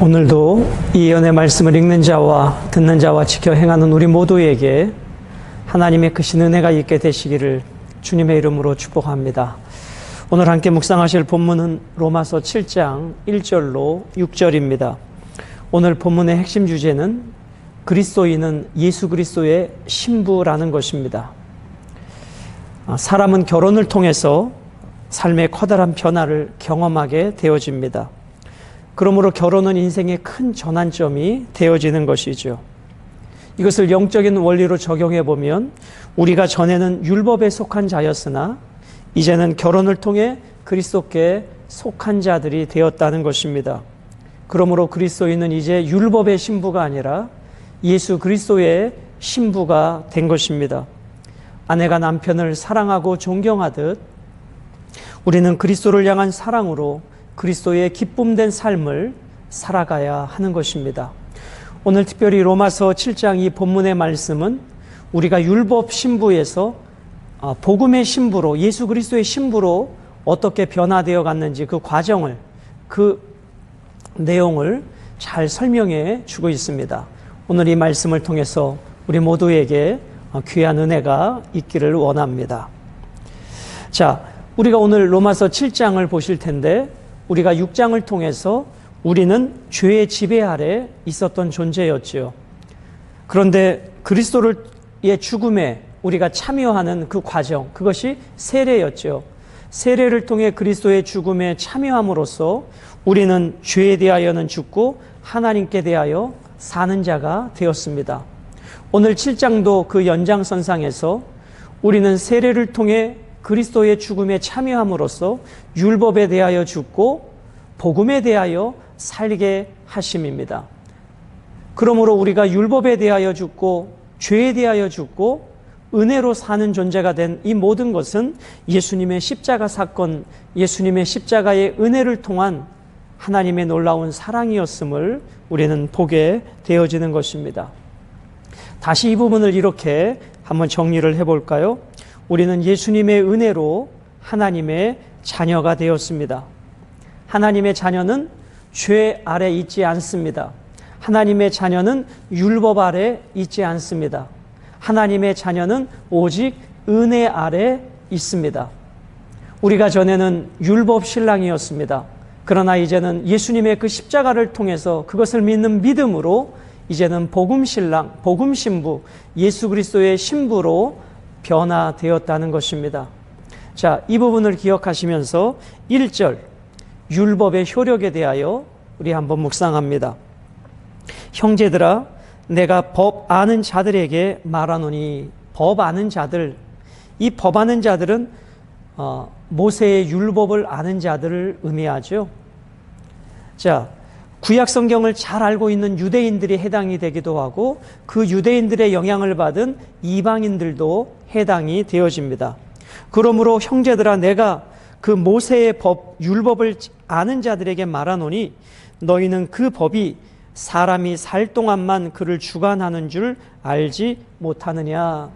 오늘도 이 예언의 말씀을 읽는 자와 듣는 자와 지켜 행하는 우리 모두에게 하나님의 크신 은혜가 있게 되시기를 주님의 이름으로 축복합니다. 오늘 함께 묵상하실 본문은 로마서 7장 1절로 6절입니다. 오늘 본문의 핵심 주제는 그리스도인은 예수 그리스도의 신부라는 것입니다. 사람은 결혼을 통해서 삶의 커다란 변화를 경험하게 되어집니다. 그러므로 결혼은 인생의 큰 전환점이 되어지는 것이죠. 이것을 영적인 원리로 적용해 보면 우리가 전에는 율법에 속한 자였으나 이제는 결혼을 통해 그리스도께 속한 자들이 되었다는 것입니다. 그러므로 그리스도인은 이제 율법의 신부가 아니라 예수 그리스도의 신부가 된 것입니다. 아내가 남편을 사랑하고 존경하듯 우리는 그리스도를 향한 사랑으로 그리스도의 기쁨된 삶을 살아가야 하는 것입니다. 오늘 특별히 로마서 7장 이 본문의 말씀은 우리가 율법 신부에서 복음의 신부로 예수 그리스도의 신부로 어떻게 변화되어 갔는지 그 과정을 그 내용을 잘 설명해 주고 있습니다. 오늘 이 말씀을 통해서 우리 모두에게 귀한 은혜가 있기를 원합니다. 자, 우리가 오늘 로마서 7장을 보실 텐데 우리가 6장을 통해서 우리는 죄의 지배 아래 있었던 존재였지요. 그런데 그리스도의 죽음에 우리가 참여하는 그 과정, 그것이 세례였죠. 세례를 통해 그리스도의 죽음에 참여함으로써 우리는 죄에 대하여는 죽고 하나님께 대하여 사는 자가 되었습니다. 오늘 7장도 그 연장선상에서 우리는 세례를 통해 그리스도의 죽음에 참여함으로써 율법에 대하여 죽고 복음에 대하여 살게 하심입니다. 그러므로 우리가 율법에 대하여 죽고 죄에 대하여 죽고 은혜로 사는 존재가 된 이 모든 것은 예수님의 십자가 사건, 예수님의 십자가의 은혜를 통한 하나님의 놀라운 사랑이었음을 우리는 보게 되어지는 것입니다. 다시 이 부분을 이렇게 한번 정리를 해볼까요? 우리는 예수님의 은혜로 하나님의 자녀가 되었습니다. 하나님의 자녀는 죄 아래 있지 않습니다. 하나님의 자녀는 율법 아래 있지 않습니다. 하나님의 자녀는 오직 은혜 아래 있습니다. 우리가 전에는 율법 신랑이었습니다. 그러나 이제는 예수님의 그 십자가를 통해서 그것을 믿는 믿음으로 이제는 복음 신랑, 복음 신부, 예수 그리스도의 신부로 변화되었다는 것입니다. 자, 이 부분을 기억하시면서 1절 율법의 효력에 대하여 우리 한번 묵상합니다. 형제들아, 내가 법 아는 자들에게 말하노니. 법 아는 자들, 이 법 아는 자들은 모세의 율법을 아는 자들을 의미하죠. 자, 구약 성경을 잘 알고 있는 유대인들이 해당이 되기도 하고 그 유대인들의 영향을 받은 이방인들도 해당이 되어집니다. 그러므로 형제들아, 내가 그 모세의 법, 율법을 아는 자들에게 말하노니 너희는 그 법이 사람이 살 동안만 그를 주관하는 줄 알지 못하느냐.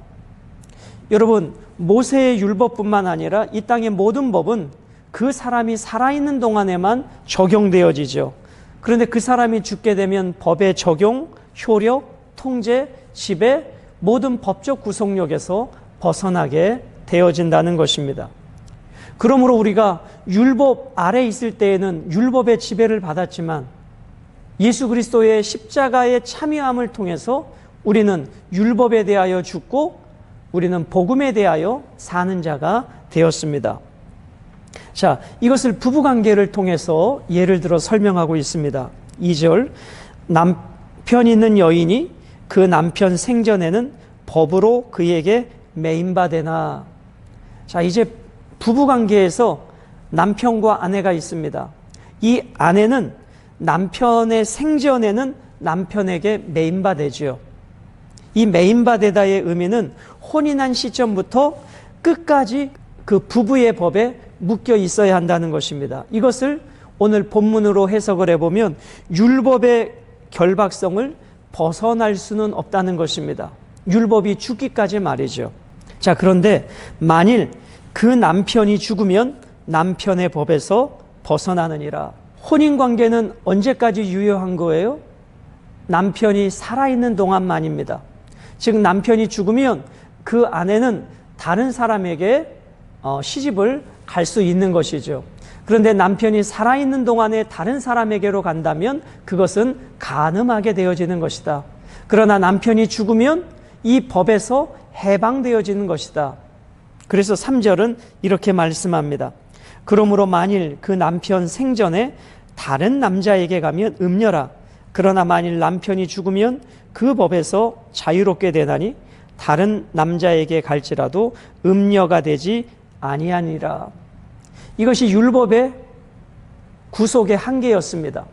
여러분, 모세의 율법뿐만 아니라 이 땅의 모든 법은 그 사람이 살아있는 동안에만 적용되어지죠. 그런데 그 사람이 죽게 되면 법의 적용, 효력, 통제, 지배, 모든 법적 구속력에서 벗어나게 되어진다는 것입니다. 그러므로 우리가 율법 아래 있을 때에는 율법의 지배를 받았지만 예수 그리스도의 십자가의 참여함을 통해서 우리는 율법에 대하여 죽고 우리는 복음에 대하여 사는 자가 되었습니다. 자, 이것을 부부관계를 통해서 예를 들어 설명하고 있습니다. 2절 남편 있는 여인이 그 남편 생전에는 법으로 그에게 매인바되나. 자, 이제 부부관계에서 남편과 아내가 있습니다. 이 아내는 남편의 생전에는 남편에게 매인바되지요. 이 매인바되다의 의미는 혼인한 시점부터 끝까지 그 부부의 법에 묶여 있어야 한다는 것입니다. 이것을 오늘 본문으로 해석을 해보면 율법의 결박성을 벗어날 수는 없다는 것입니다. 율법이 죽기까지 말이죠. 자, 그런데 만일 그 남편이 죽으면 남편의 법에서 벗어나느니라. 혼인 관계는 언제까지 유효한 거예요? 남편이 살아있는 동안만입니다. 즉 남편이 죽으면 그 아내는 다른 사람에게 시집을 갈 수 있는 것이죠. 그런데 남편이 살아있는 동안에 다른 사람에게로 간다면 그것은 간음하게 되어지는 것이다. 그러나 남편이 죽으면 이 법에서 해방되어지는 것이다. 그래서 3절은 이렇게 말씀합니다. 그러므로 만일 그 남편 생전에 다른 남자에게 가면 음녀라. 그러나 만일 남편이 죽으면 그 법에서 자유롭게 되나니 다른 남자에게 갈지라도 음녀가 되지 아니하니라. 이것이 율법의 구속의 한계였습니다.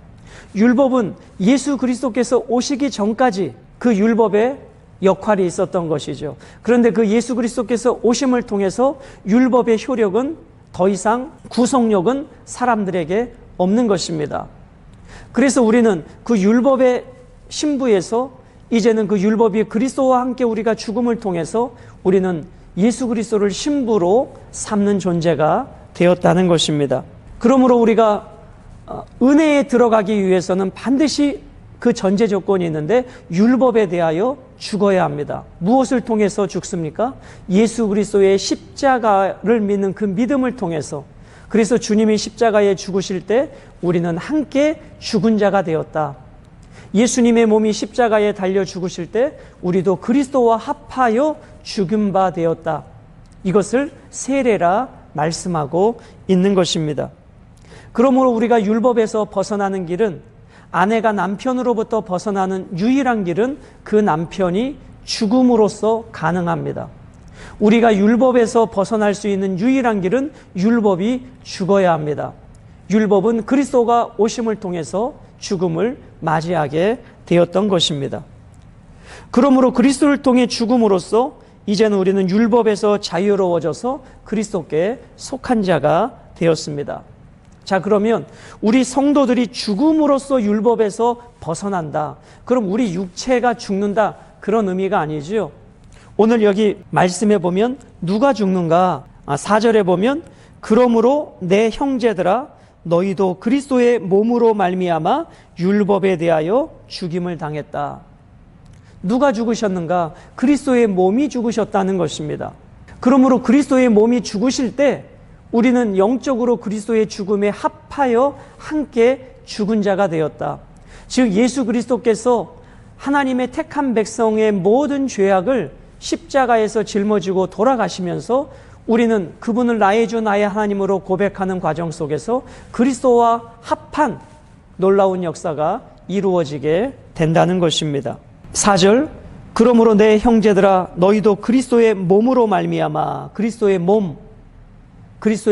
율법은 예수 그리스도께서 오시기 전까지 그 율법의 역할이 있었던 것이죠. 그런데 그 예수 그리스도께서 오심을 통해서 율법의 효력은 더 이상 구속력은 사람들에게 없는 것입니다. 그래서 우리는 그 율법의 신부에서 이제는 그 율법이 그리스도와 함께 우리가 죽음을 통해서 우리는 예수 그리스도를 신부로 삼는 존재가 되었다는 것입니다. 그러므로 우리가 은혜에 들어가기 위해서는 반드시 그 전제 조건이 있는데 율법에 대하여 죽어야 합니다. 무엇을 통해서 죽습니까? 예수 그리스도의 십자가를 믿는 그 믿음을 통해서. 그래서 주님이 십자가에 죽으실 때 우리는 함께 죽은 자가 되었다. 예수님의 몸이 십자가에 달려 죽으실 때 우리도 그리스도와 합하여 죽은 바 되었다. 이것을 세례라 말씀하고 있는 것입니다. 그러므로 우리가 율법에서 벗어나는 길은, 아내가 남편으로부터 벗어나는 유일한 길은 그 남편이 죽음으로써 가능합니다. 우리가 율법에서 벗어날 수 있는 유일한 길은 율법이 죽어야 합니다. 율법은 그리스도가 오심을 통해서 죽음을 맞이하게 되었던 것입니다. 그러므로 그리스도를 통해 죽음으로써 이제는 우리는 율법에서 자유로워져서 그리스도께 속한 자가 되었습니다. 자, 그러면 우리 성도들이 죽음으로써 율법에서 벗어난다. 그럼 우리 육체가 죽는다. 그런 의미가 아니죠. 오늘 여기 말씀해 보면 누가 죽는가? 4절에 보면 그러므로 내 형제들아 너희도 그리스도의 몸으로 말미암아 율법에 대하여 죽임을 당했다. 누가 죽으셨는가? 그리스도의 몸이 죽으셨다는 것입니다. 그러므로 그리스도의 몸이 죽으실 때 우리는 영적으로 그리스도의 죽음에 합하여 함께 죽은 자가 되었다. 즉 예수 그리스도께서 하나님의 택한 백성의 모든 죄악을 십자가에서 짊어지고 돌아가시면서 우리는 그분을 나의 주 나의 하나님으로 고백하는 과정 속에서 그리스도와 합한 놀라운 역사가 이루어지게 된다는 것입니다. 4절 그러므로 내 형제들아 너희도 그리스도의 몸으로 말미암아. 그리스도의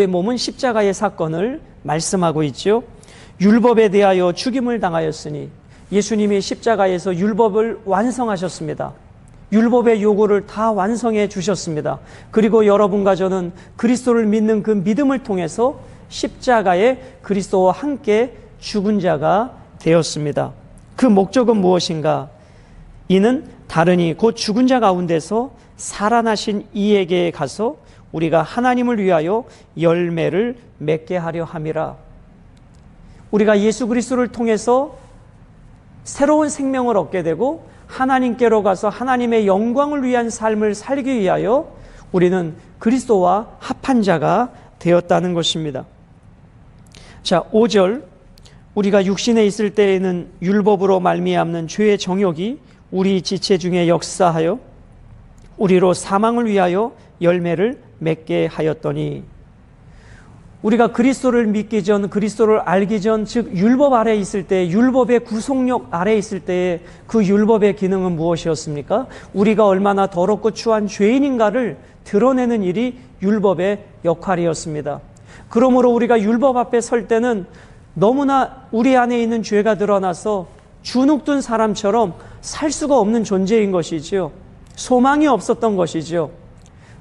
몸은 십자가의 사건을 말씀하고 있죠. 율법에 대하여 죽임을 당하였으니 예수님이 십자가에서 율법을 완성하셨습니다. 율법의 요구를 다 완성해 주셨습니다. 그리고 여러분과 저는 그리스도를 믿는 그 믿음을 통해서 십자가에 그리스도와 함께 죽은 자가 되었습니다. 그 목적은 무엇인가? 이는 다르니 곧 죽은 자 가운데서 살아나신 이에게 가서 우리가 하나님을 위하여 열매를 맺게 하려 함이라. 우리가 예수 그리스도를 통해서 새로운 생명을 얻게 되고 하나님께로 가서 하나님의 영광을 위한 삶을 살기 위하여 우리는 그리스도와 합한 자가 되었다는 것입니다. 자, 5절 우리가 육신에 있을 때에는 율법으로 말미암는 죄의 정욕이 우리 지체 중에 역사하여 우리로 사망을 위하여 열매를 맺게 하였더니, 우리가 그리스도를 믿기 전, 그리스도를 알기 전, 즉 율법 아래 있을 때, 율법의 구속력 아래 있을 때에 그 율법의 기능은 무엇이었습니까? 우리가 얼마나 더럽고 추한 죄인인가를 드러내는 일이 율법의 역할이었습니다. 그러므로 우리가 율법 앞에 설 때는 너무나 우리 안에 있는 죄가 드러나서 주눅든 사람처럼 살 수가 없는 존재인 것이지요. 소망이 없었던 것이죠.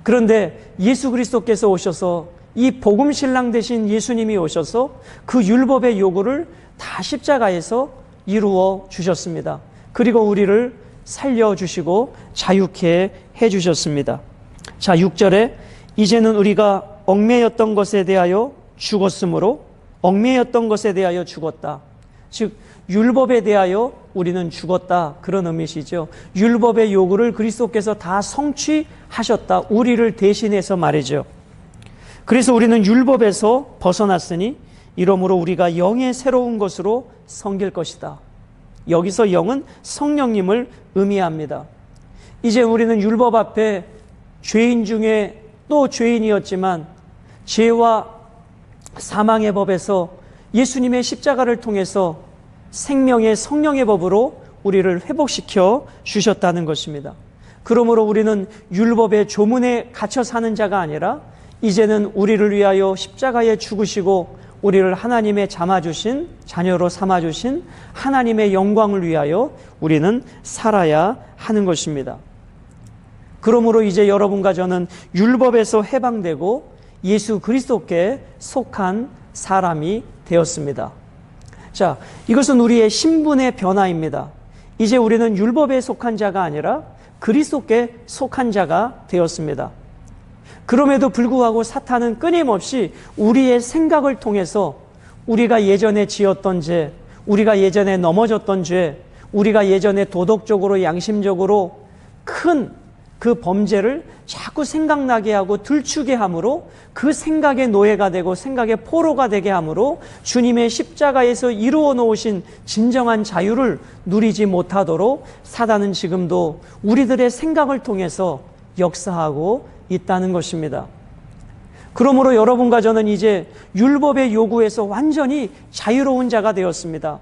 그런데 예수 그리스도께서 오셔서, 이 복음 신랑 되신 예수님이 오셔서 그 율법의 요구를 다 십자가에서 이루어 주셨습니다. 그리고 우리를 살려주시고 자유케 해주셨습니다. 자, 6절에 이제는 우리가 얽매였던 것에 대하여 죽었으므로 얽매였던 것에 대하여 죽었다. 즉 율법에 대하여 우리는 죽었다, 그런 의미시죠. 율법의 요구를 그리스도께서 다 성취하셨다, 우리를 대신해서 말이죠. 그래서 우리는 율법에서 벗어났으니 이러므로 우리가 영의 새로운 것으로 섬길 것이다. 여기서 영은 성령님을 의미합니다. 이제 우리는 율법 앞에 죄인 중에 또 죄인이었지만 죄와 사망의 법에서 예수님의 십자가를 통해서 생명의 성령의 법으로 우리를 회복시켜 주셨다는 것입니다. 그러므로 우리는 율법의 조문에 갇혀 사는 자가 아니라 이제는 우리를 위하여 십자가에 죽으시고 우리를 하나님의 잡아주신 자녀로 삼아주신 하나님의 영광을 위하여 우리는 살아야 하는 것입니다. 그러므로 이제 여러분과 저는 율법에서 해방되고 예수 그리스도께 속한 사람이 되었습니다. 자, 이것은 우리의 신분의 변화입니다. 이제 우리는 율법에 속한 자가 아니라 그리스도께 속한 자가 되었습니다. 그럼에도 불구하고 사탄은 끊임없이 우리의 생각을 통해서 우리가 예전에 지었던 죄, 우리가 예전에 넘어졌던 죄, 우리가 예전에 도덕적으로 양심적으로 큰 그 범죄를 자꾸 생각나게 하고 들추게 함으로 그 생각의 노예가 되고 생각의 포로가 되게 함으로 주님의 십자가에서 이루어 놓으신 진정한 자유를 누리지 못하도록 사단은 지금도 우리들의 생각을 통해서 역사하고 있다는 것입니다. 그러므로 여러분과 저는 이제 율법의 요구에서 완전히 자유로운 자가 되었습니다.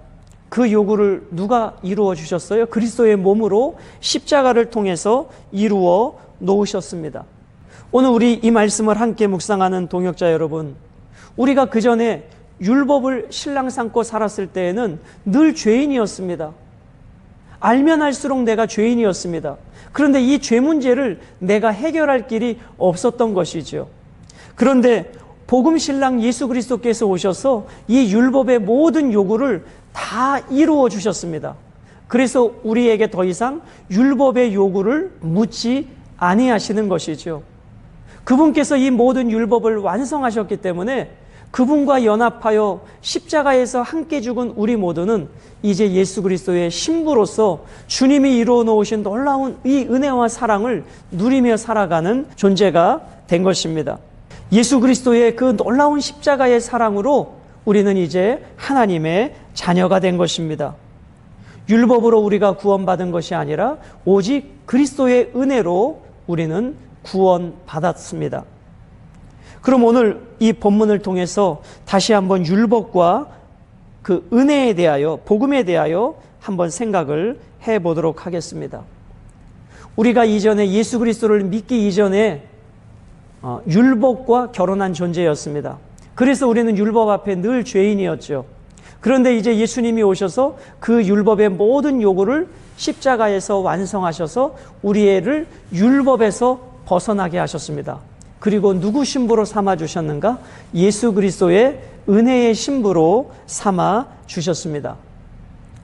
그 요구를 누가 이루어 주셨어요? 그리스도의 몸으로 십자가를 통해서 이루어 놓으셨습니다. 오늘 우리 이 말씀을 함께 묵상하는 동역자 여러분, 우리가 그 전에 율법을 신랑 삼고 살았을 때에는 늘 죄인이었습니다. 알면 알수록 내가 죄인이었습니다. 그런데 이 죄 문제를 내가 해결할 길이 없었던 것이죠. 그런데 복음 신랑 예수 그리스도께서 오셔서 이 율법의 모든 요구를 다 이루어 주셨습니다. 그래서 우리에게 더 이상 율법의 요구를 묻지 아니하시는 것이죠. 그분께서 이 모든 율법을 완성하셨기 때문에 그분과 연합하여 십자가에서 함께 죽은 우리 모두는 이제 예수 그리스도의 신부로서 주님이 이루어 놓으신 놀라운 이 은혜와 사랑을 누리며 살아가는 존재가 된 것입니다. 예수 그리스도의 그 놀라운 십자가의 사랑으로 우리는 이제 하나님의 자녀가 된 것입니다. 율법으로 우리가 구원받은 것이 아니라 오직 그리스도의 은혜로 우리는 구원받았습니다. 그럼 오늘 이 본문을 통해서 다시 한번 율법과 그 은혜에 대하여, 복음에 대하여 한번 생각을 해보도록 하겠습니다. 우리가 이전에 예수 그리스도를 믿기 이전에 율법과 결혼한 존재였습니다. 그래서 우리는 율법 앞에 늘 죄인이었죠. 그런데 이제 예수님이 오셔서 그 율법의 모든 요구를 십자가에서 완성하셔서 우리를 율법에서 벗어나게 하셨습니다. 그리고 누구 신부로 삼아 주셨는가? 예수 그리스도의 은혜의 신부로 삼아 주셨습니다.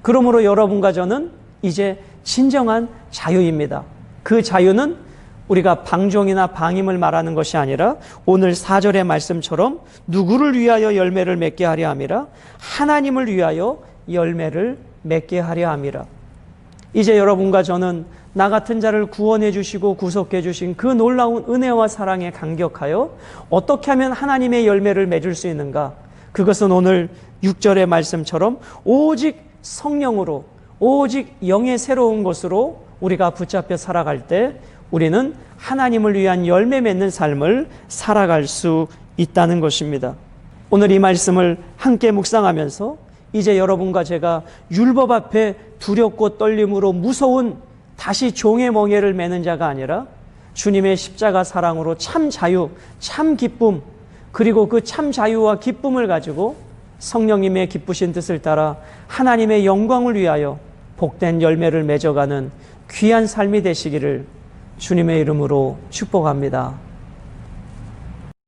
그러므로 여러분과 저는 이제 진정한 자유입니다. 그 자유는 우리가 방종이나 방임을 말하는 것이 아니라 오늘 4절의 말씀처럼 누구를 위하여 열매를 맺게 하려 함이라 하나님을 위하여 열매를 맺게 하려 함이라. 이제 여러분과 저는 나 같은 자를 구원해 주시고 구속해 주신 그 놀라운 은혜와 사랑에 감격하여 어떻게 하면 하나님의 열매를 맺을 수 있는가? 그것은 오늘 6절의 말씀처럼 오직 성령으로, 오직 영의 새로운 것으로 우리가 붙잡혀 살아갈 때 우리는 하나님을 위한 열매 맺는 삶을 살아갈 수 있다는 것입니다. 오늘 이 말씀을 함께 묵상하면서 이제 여러분과 제가 율법 앞에 두렵고 떨림으로 무서운 다시 종의 멍에를 매는 자가 아니라 주님의 십자가 사랑으로 참 자유, 참 기쁨, 그리고 그 참 자유와 기쁨을 가지고 성령님의 기쁘신 뜻을 따라 하나님의 영광을 위하여 복된 열매를 맺어가는 귀한 삶이 되시기를 주님의 이름으로 축복합니다.